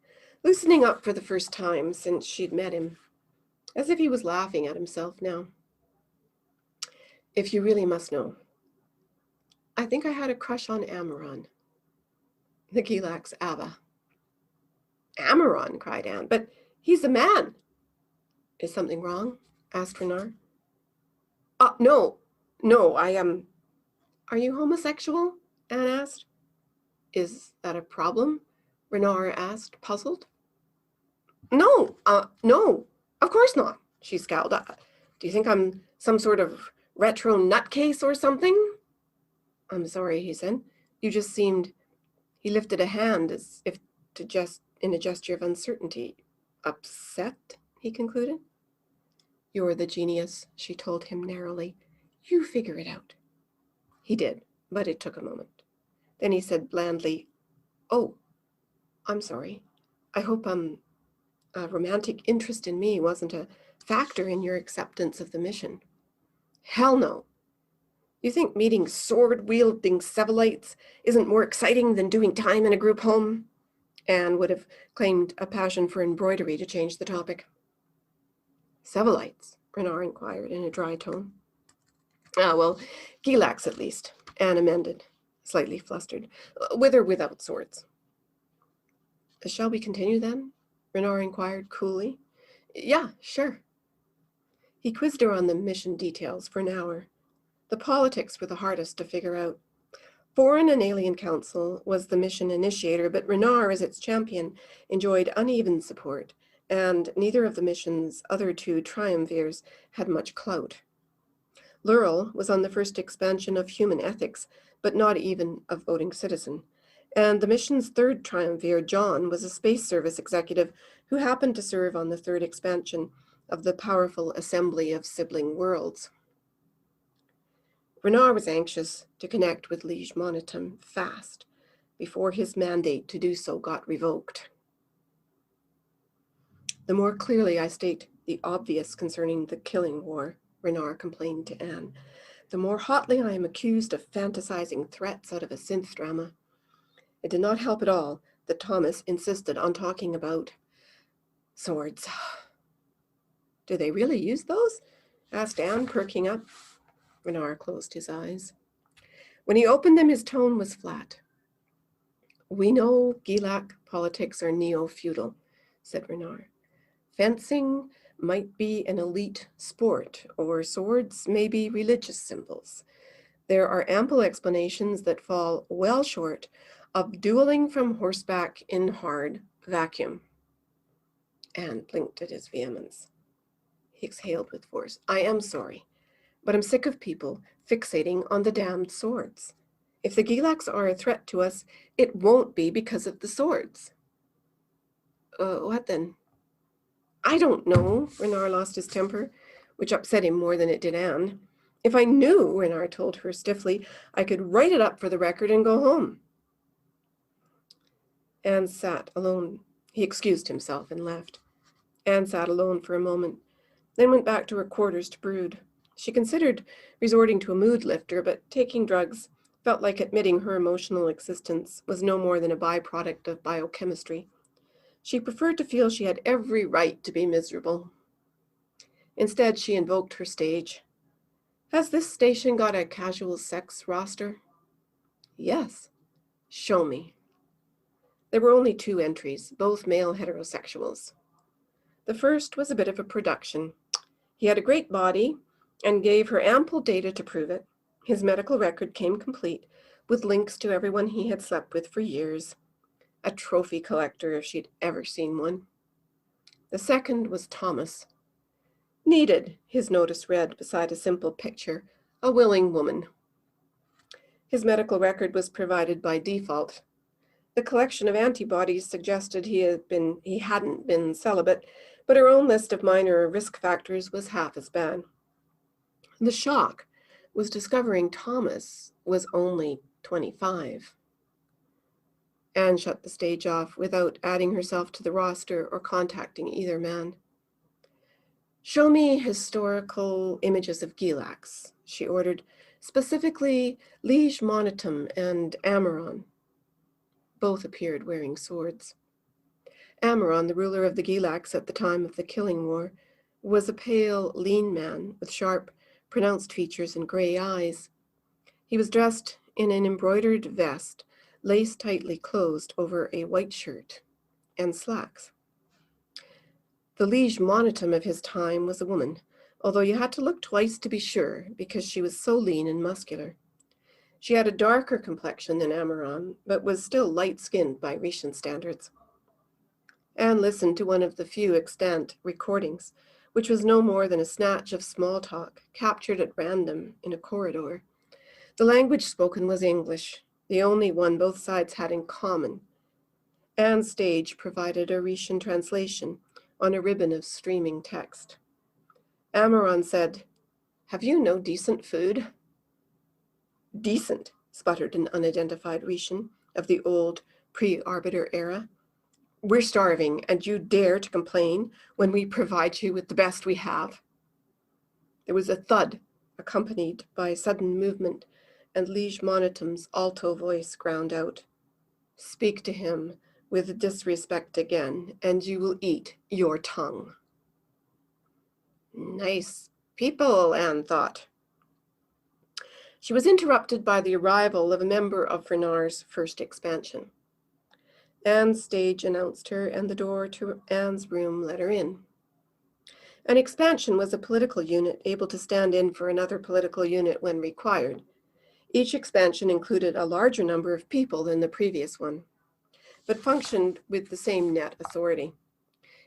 loosening up for the first time since she'd met him, as if he was laughing at himself now. If you really must know, I think I had a crush on Amaron, the Gilac's Ava. Amaron, cried Anne, but he's a man. Is something wrong? Asked Renard. No, I am. Are you homosexual? Anne asked. Is that a problem? Renard asked, puzzled. No, of course not, she scowled. Do you think I'm some sort of retro nutcase or something? I'm sorry, he said. You just seemed. He lifted a hand as if to just in a gesture of uncertainty. Upset, he concluded. You're the genius, she told him narrowly. You figure it out. He did, but it took a moment. Then he said blandly, Oh, I'm sorry. I hope a romantic interest in me wasn't a factor in your acceptance of the mission. Hell no. You think meeting sword-wielding Sevelites isn't more exciting than doing time in a group home? Anne would have claimed a passion for embroidery to change the topic. Sevelites? Renard inquired in a dry tone. Ah, well, Gilacs at least, Anne amended, slightly flustered, with or without swords. Shall we continue then? Renard inquired coolly. Yeah, sure. He quizzed her on the mission details for an hour. The politics were the hardest to figure out. Foreign and Alien Council was the mission initiator, but Renard, as its champion, enjoyed uneven support, and neither of the mission's other two triumvirs had much clout. Lurel was on the first expansion of human ethics, but not even of voting citizen. And the mission's third triumvir, John, was a space service executive who happened to serve on the third expansion of the powerful assembly of sibling worlds. Renard was anxious to connect with Liege Monitum fast, before his mandate to do so got revoked. The more clearly I state the obvious concerning the killing war, Renard complained to Anne, the more hotly I am accused of fantasizing threats out of a synth drama. It did not help at all that Thomas insisted on talking about swords. Do they really use those? Asked Anne, perking up. Renard closed his eyes. When he opened them, his tone was flat. We know Gilac politics are neo-feudal, said Renard. Fencing might be an elite sport, or swords may be religious symbols. There are ample explanations that fall well short of dueling from horseback in hard vacuum. Anne blinked at his vehemence. He exhaled with force. I am sorry, but I'm sick of people fixating on the damned swords. If the Gilacs are a threat to us, it won't be because of the swords. What then? I don't know, Renard lost his temper, which upset him more than it did Anne. If I knew, Renard told her stiffly, I could write it up for the record and go home. Anne sat alone. He excused himself and left. Anne sat alone for a moment, then went back to her quarters to brood. She considered resorting to a mood lifter, but taking drugs felt like admitting her emotional existence was no more than a byproduct of biochemistry. She preferred to feel she had every right to be miserable. Instead, she invoked her stage. Has this station got a casual sex roster? Yes. Show me. There were only 2 entries, both male heterosexuals. The first was a bit of a production. He had a great body and gave her ample data to prove it. His medical record came complete, with links to everyone he had slept with for years. A trophy collector if she'd ever seen one. The second was Thomas. Needed, his notice read beside a simple picture, a willing woman. His medical record was provided by default. The collection of antibodies suggested he hadn't been celibate, but her own list of minor risk factors was half as bad. The shock was discovering Thomas was only 25. Anne shut the stage off without adding herself to the roster or contacting either man. Show me historical images of Gilax, she ordered, specifically Liege Monitum and Amaron. Both appeared wearing swords. Amaron, the ruler of the Gilax at the time of the Killing War, was a pale, lean man with sharp, pronounced features and gray eyes. He was dressed in an embroidered vest, laced tightly closed over a white shirt and slacks. The liege monitum of his time was a woman, although you had to look twice to be sure because she was so lean and muscular. She had a darker complexion than Amaron, but was still light-skinned by Rician standards. Anne listened to one of the few extant recordings, which was no more than a snatch of small talk captured at random in a corridor. The language spoken was English, the only one both sides had in common. Anne's stage provided a Rician translation on a ribbon of streaming text. Amaron said, "Have you no decent food?" "Decent," sputtered an unidentified Rician of the old pre-arbiter era. "We're starving, and you dare to complain when we provide you with the best we have." There was a thud, accompanied by sudden movement, and Liege Monitum's alto voice ground out, "Speak to him with disrespect again, and you will eat your tongue." Nice people, Anne thought. She was interrupted by the arrival of a member of Renard's first expansion. Anne's stage announced her, and the door to Anne's room let her in. An expansion was a political unit able to stand in for another political unit when required. Each expansion included a larger number of people than the previous one, but functioned with the same net authority.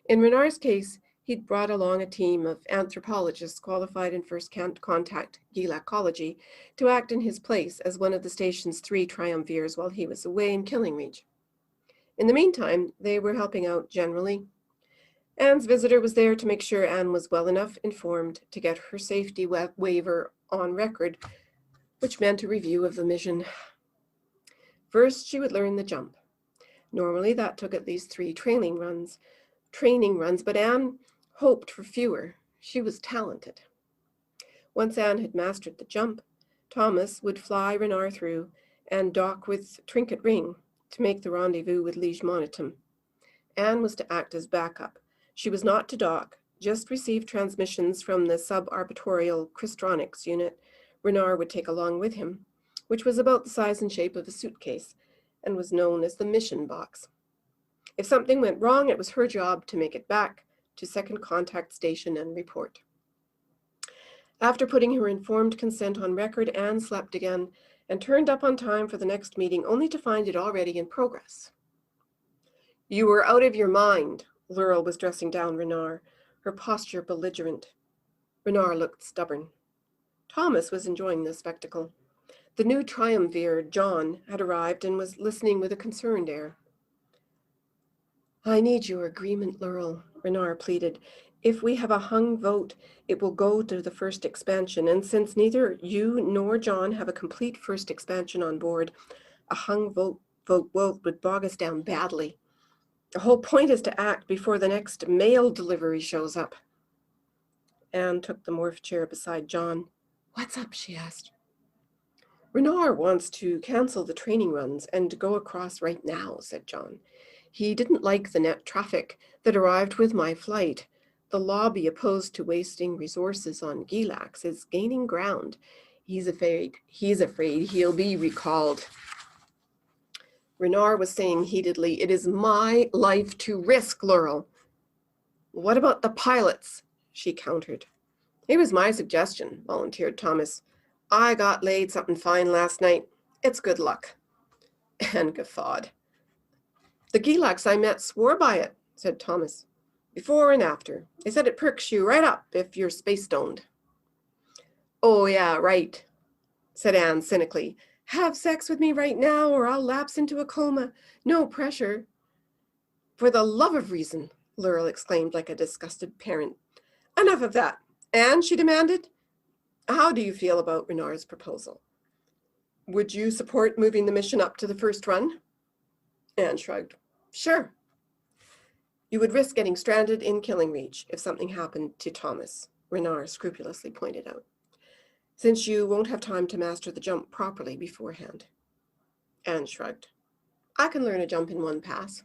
In Renard's case, he'd brought along a team of anthropologists qualified in first contact gilacology to act in his place as one of the station's 3 triumvirs while he was away in Killing Reach. In the meantime, they were helping out generally. Anne's visitor was there to make sure Anne was well enough informed to get her safety waiver on record, which meant a review of the mission. First, she would learn the jump. Normally, that took at least 3 training runs, but Anne hoped for fewer. She was talented. Once Anne had mastered the jump, Thomas would fly Renard through and dock with Trinket Ring to make the rendezvous with Liege Monitum. Anne was to act as backup. She was not to dock, just receive transmissions from the subarbitorial Christronics unit Renard would take along with him, which was about the size and shape of a suitcase and was known as the mission box. If something went wrong, it was her job to make it back to second contact station and report. After putting her informed consent on record, Anne slept again and turned up on time for the next meeting, only to find it already in progress. "You were out of your mind." Laurel was dressing down Renard, her posture belligerent. Renard looked stubborn. Thomas was enjoying the spectacle. The new triumvir, John, had arrived and was listening with a concerned air. "I need your agreement, Laurel," Renard pleaded. "If we have a hung vote, it will go to the first expansion, and since neither you nor John have a complete first expansion on board, a hung vote would bog us down badly. The whole point is to act before the next mail delivery shows up." Anne took the morph chair beside John. "What's up?" she asked. "Renard wants to cancel the training runs and go across right now," said John. He didn't like the net traffic that arrived with my flight. The lobby opposed to wasting resources on Gilax is gaining ground. He's afraid he'll be recalled. Renard was saying heatedly, "It is my life to risk, Laurel." "What about the pilots?" she countered. "It was my suggestion," volunteered Thomas. "I got laid something fine last night. It's good luck." And guffawed. "The Gilax I met swore by it," said Thomas. "Before and after. They said it perks you right up if you're space-stoned." "Oh yeah, right," said Anne cynically. "Have sex with me right now or I'll lapse into a coma. No pressure." "For the love of reason," Laurel exclaimed like a disgusted parent. "Enough of that. Anne," she demanded, "how do you feel about Renard's proposal? Would you support moving the mission up to the first run?" Anne shrugged. "Sure." "You would risk getting stranded in Killing Reach if something happened to Thomas," Renard scrupulously pointed out, "since you won't have time to master the jump properly beforehand." Anne shrugged. "I can learn a jump in one pass."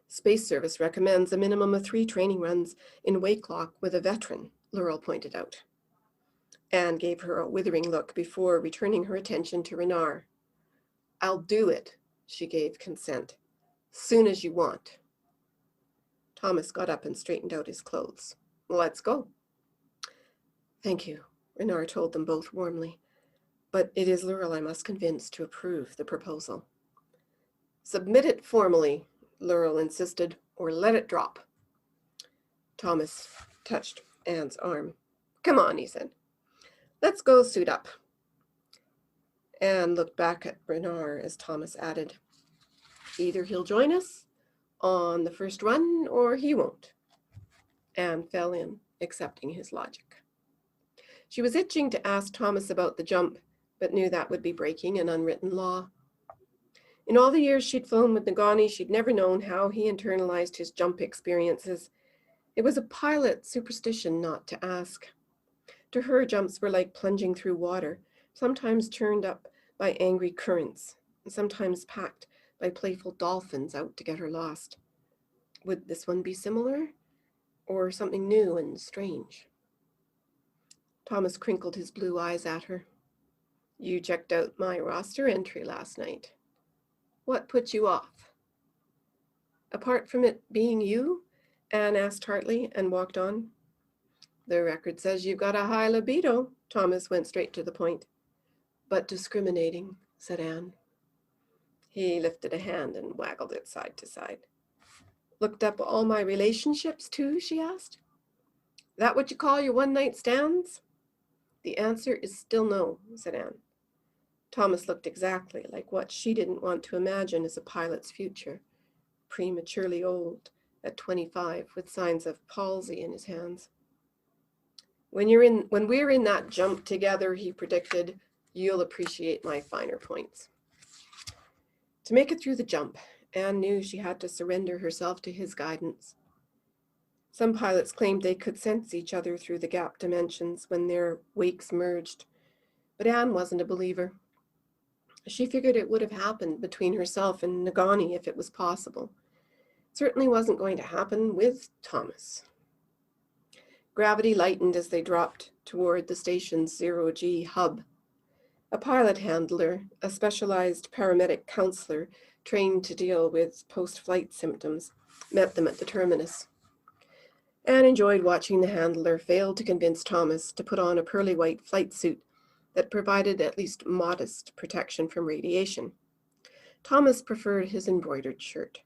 "Space Service recommends a minimum of 3 training runs in Wakelock with a veteran," Laurel pointed out. Anne gave her a withering look before returning her attention to Renard. "I'll do it," she gave consent. "Soon as you want." Thomas got up and straightened out his clothes. "Let's go." "Thank you," Renard told them both warmly. "But it is Laurel I must convince to approve the proposal." "Submit it formally," Laurel insisted, "or let it drop." Thomas touched Anne's arm. "Come on," he said. "Let's go suit up." Anne looked back at Renard as Thomas added, "Either he'll join us on the first run or he won't." Anne fell in, accepting his logic. She was itching to ask Thomas about the jump, but knew that would be breaking an unwritten law. In all the years she'd flown with Nagani, she'd never known how he internalized his jump experiences. It was a pilot superstition not to ask. To her, jumps were like plunging through water, sometimes churned up by angry currents, and sometimes packed by playful dolphins out to get her lost. Would this one be similar, or something new and strange? Thomas crinkled his blue eyes at her. "You checked out my roster entry last night. What put you off?" "Apart from it being you?" Anne asked tartly and walked on. "The record says you've got a high libido." Thomas went straight to the point. "But discriminating," said Anne. He lifted a hand and waggled it side to side. "Looked up all my relationships too?" she asked. "That what you call your one-night stands?" "The answer is still no," said Anne. Thomas looked exactly like what she didn't want to imagine as a pilot's future, prematurely old at 25 with signs of palsy in his hands. When we're in that jump together," he predicted, "you'll appreciate my finer points." To make it through the jump, Anne knew she had to surrender herself to his guidance. Some pilots claimed they could sense each other through the gap dimensions when their wakes merged, but Anne wasn't a believer. She figured it would have happened between herself and Nagani if it was possible. It certainly wasn't going to happen with Thomas. Gravity lightened as they dropped toward the station's zero-G hub. A pilot handler, a specialized paramedic counselor trained to deal with post-flight symptoms, met them at the terminus. Anne enjoyed watching the handler fail to convince Thomas to put on a pearly white flight suit that provided at least modest protection from radiation. Thomas preferred his embroidered shirt,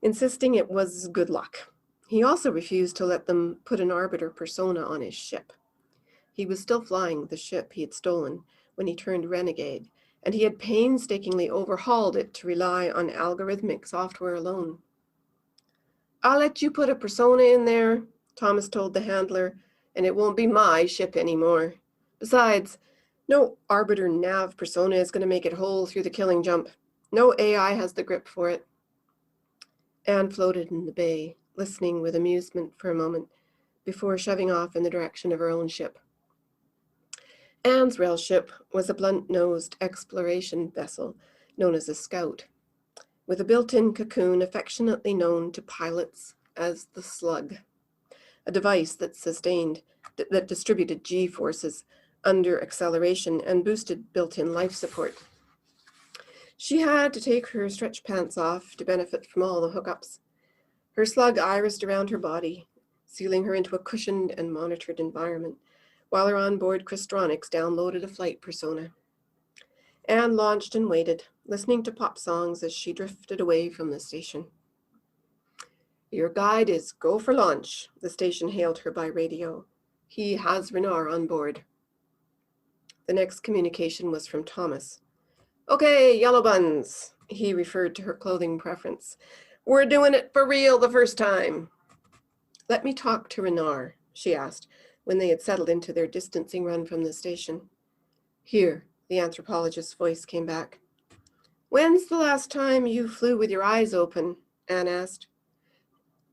insisting it was good luck. He also refused to let them put an arbiter persona on his ship. He was still flying the ship he had stolen when he turned renegade, and he had painstakingly overhauled it to rely on algorithmic software alone. "I'll let you put a persona in there," Thomas told the handler, "and it won't be my ship anymore. Besides, no arbiter nav persona is going to make it whole through the killing jump. No AI has the grip for it." Anne floated in the bay, listening with amusement for a moment before shoving off in the direction of her own ship. Anne's rail ship was a blunt-nosed exploration vessel known as a Scout. with a built-in cocoon affectionately known to pilots as the slug, a device that distributed G-forces under acceleration and boosted built-in life support. She had to take her stretch pants off to benefit from all the hookups. Her slug irised around her body, sealing her into a cushioned and monitored environment, while her onboard Christronics downloaded a flight persona. Anne launched and waited, listening to pop songs as she drifted away from the station. "Your guide is go for launch," the station hailed her by radio. "He has Renard on board." The next communication was from Thomas. "Okay, yellow buns," he referred to her clothing preference. "We're doing it for real the first time." "Let me talk to Renard," she asked, when they had settled into their distancing run from the station. "Here," the anthropologist's voice came back. "When's the last time you flew with your eyes open?" Anne asked.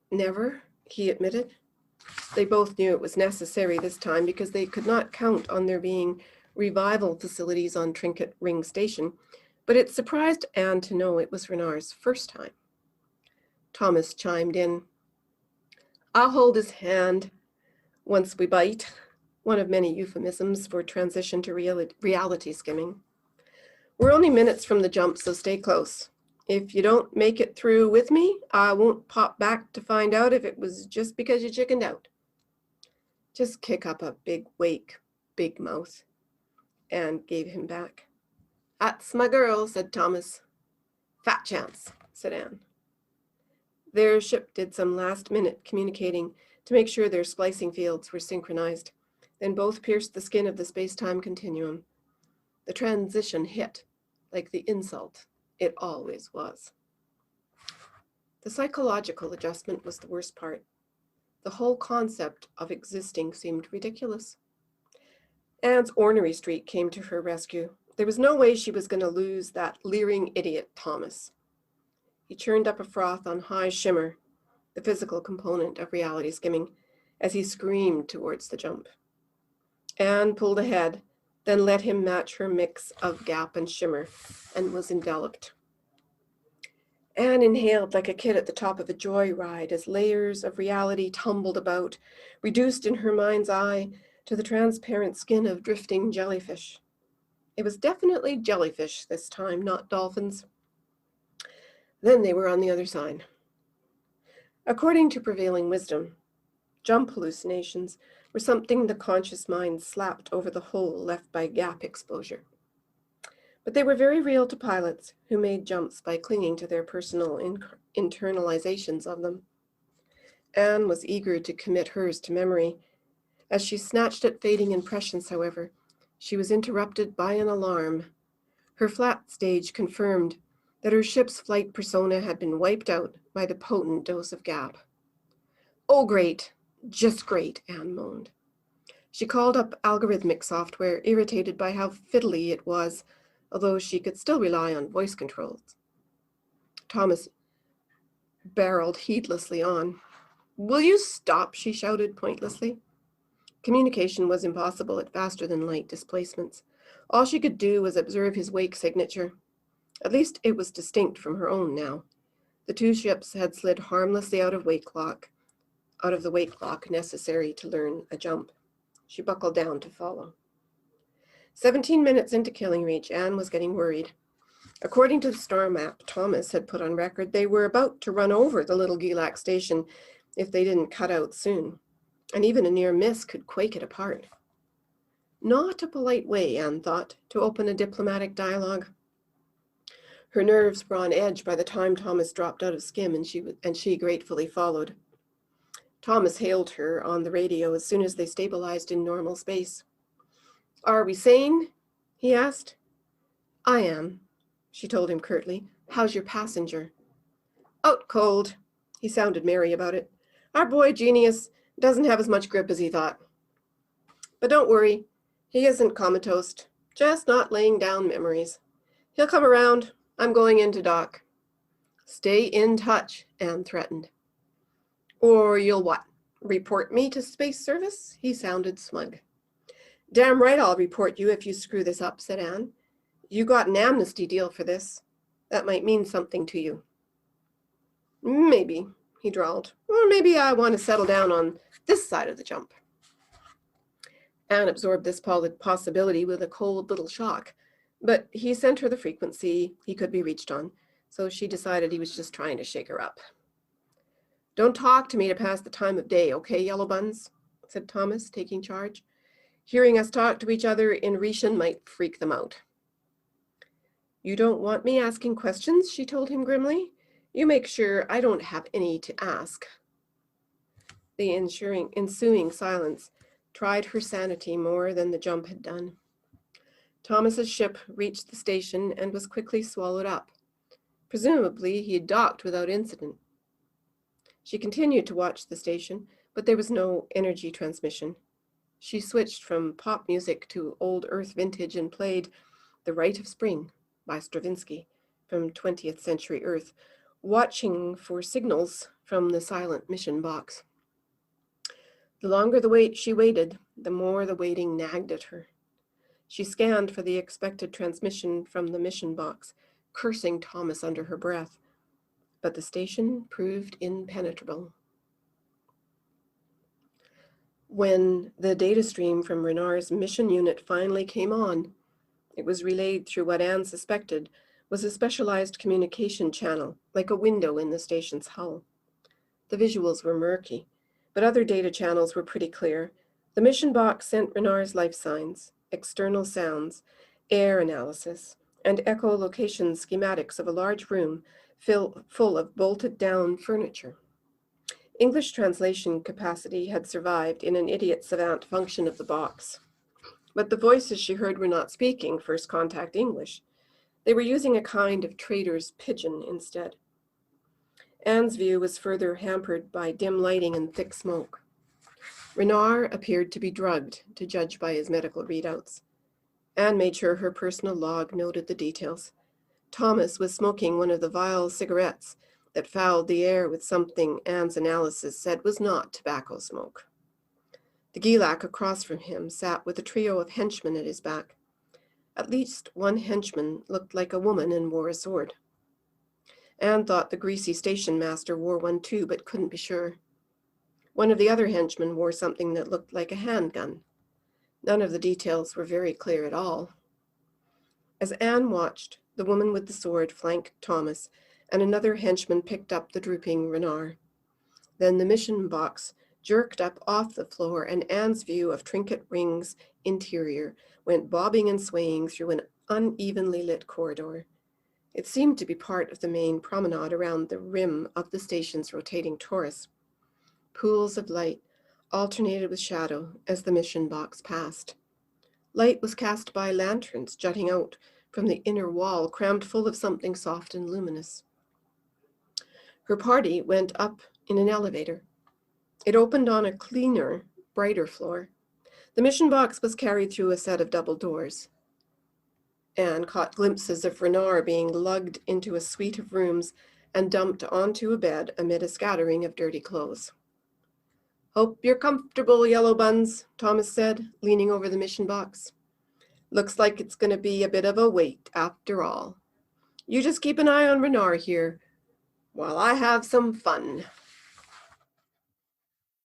"Never," he admitted. They both knew it was necessary this time because they could not count on there being revival facilities on Trinket Ring Station, but it surprised Anne to know it was Renard's first time. Thomas chimed in. "I'll hold his hand once we bite," one of many euphemisms for transition to reality skimming. "We're only minutes from the jump, so stay close. If you don't make it through with me, I won't pop back to find out if it was just because you chickened out." "Just kick up a big wake, big mouth," Anne gave him back. "That's my girl," said Thomas. "Fat chance," said Anne. Their ship did some last-minute communicating to make sure their splicing fields were synchronized, then both pierced the skin of the space-time continuum. The transition hit, like the insult it always was. The psychological adjustment was the worst part. The whole concept of existing seemed ridiculous. Anne's ornery streak came to her rescue. There was no way she was going to lose that leering idiot, Thomas. He churned up a froth on high shimmer, the physical component of reality skimming, as he screamed towards the jump. Anne pulled ahead, then let him match her mix of gap and shimmer, and was enveloped. Anne inhaled like a kid at the top of a joyride as layers of reality tumbled about, reduced in her mind's eye to the transparent skin of drifting jellyfish. It was definitely jellyfish this time, not dolphins. Then they were on the other side. According to prevailing wisdom, jump hallucinations were something the conscious mind slapped over the hole left by gap exposure. But they were very real to pilots who made jumps by clinging to their personal internalizations of them. Anne was eager to commit hers to memory. As she snatched at fading impressions, however, she was interrupted by an alarm. Her flat stage confirmed that her ship's flight persona had been wiped out by the potent dose of gap. "Oh, great, just great," Anne moaned. She called up algorithmic software, irritated by how fiddly it was, although she could still rely on voice controls. Thomas barreled heedlessly on. "Will you stop?" she shouted pointlessly. Communication was impossible at faster-than-light displacements. All she could do was observe his wake signature. At least it was distinct from her own now. The two ships had slid harmlessly out of the wake lock necessary to learn a jump. She buckled down to follow. 17 minutes into Killing Reach, Anne was getting worried. According to the star map Thomas had put on record, they were about to run over the little Gilak station if they didn't cut out soon, and even a near miss could quake it apart. Not a polite way, Anne thought, to open a diplomatic dialogue. Her nerves were on edge by the time Thomas dropped out of skim, and she gratefully followed. Thomas hailed her on the radio as soon as they stabilized in normal space. "Are we sane?" he asked. "I am," she told him curtly. "How's your passenger?" "Out cold." He sounded merry about it. "Our boy Genius doesn't have as much grip as he thought. But don't worry, he isn't comatose, just not laying down memories. He'll come around. I'm going into dock." "Stay in touch," Anne threatened. "Or you'll what? Report me to space service?" He sounded smug. "Damn right I'll report you if you screw this up," said Anne. "You got an amnesty deal for this." That might mean something to you. Maybe, he drawled. Or maybe I want to settle down on this side of the jump. Anne absorbed this possibility with a cold little shock, but he sent her the frequency he could be reached on, so she decided he was just trying to shake her up. Don't talk to me to pass the time of day, okay, Yellow Buns? Said Thomas, taking charge. Hearing us talk to each other in Retian might freak them out. You don't want me asking questions, she told him grimly. You make sure I don't have any to ask. The ensuing silence tried her sanity more than the jump had done. Thomas's ship reached the station and was quickly swallowed up. Presumably, he had docked without incident. She continued to watch the station, but there was no energy transmission. She switched from pop music to old Earth vintage and played The Rite of Spring by Stravinsky from 20th century Earth, watching for signals from the silent mission box. The longer she waited, the more the waiting nagged at her. She scanned for the expected transmission from the mission box, cursing Thomas under her breath, but the station proved impenetrable. When the data stream from Renard's mission unit finally came on, it was relayed through what Anne suspected was a specialized communication channel, like a window in the station's hull. The visuals were murky, but other data channels were pretty clear. The mission box sent Renard's life signs, external sounds, air analysis, and echolocation schematics of a large room full of bolted down furniture. English translation capacity had survived in an idiot savant function of the box. But the voices she heard were not speaking first contact English. They were using a kind of trader's pidgin instead. Anne's view was further hampered by dim lighting and thick smoke. Renard appeared to be drugged, to judge by his medical readouts. Anne made sure her personal log noted the details. Thomas was smoking one of the vile cigarettes that fouled the air with something Anne's analysis said was not tobacco smoke. The Gilak across from him sat with a trio of henchmen at his back. At least one henchman looked like a woman and wore a sword. Anne thought the greasy station master wore one too, but couldn't be sure. One of the other henchmen wore something that looked like a handgun. None of the details were very clear at all. As Anne watched, the woman with the sword flanked Thomas, and another henchman picked up the drooping Renard. Then the mission box jerked up off the floor, and Anne's view of Trinket Ring's interior went bobbing and swaying through an unevenly lit corridor. It seemed to be part of the main promenade around the rim of the station's rotating torus. Pools of light alternated with shadow as the mission box passed. Light was cast by lanterns jutting out from the inner wall, crammed full of something soft and luminous. Her party went up in an elevator. It opened on a cleaner, brighter floor. The mission box was carried through a set of double doors. Anne caught glimpses of Renard being lugged into a suite of rooms and dumped onto a bed amid a scattering of dirty clothes. Hope you're comfortable, Yellow Buns, Thomas said, leaning over the mission box. Looks like it's going to be a bit of a wait after all. You just keep an eye on Renard here while I have some fun.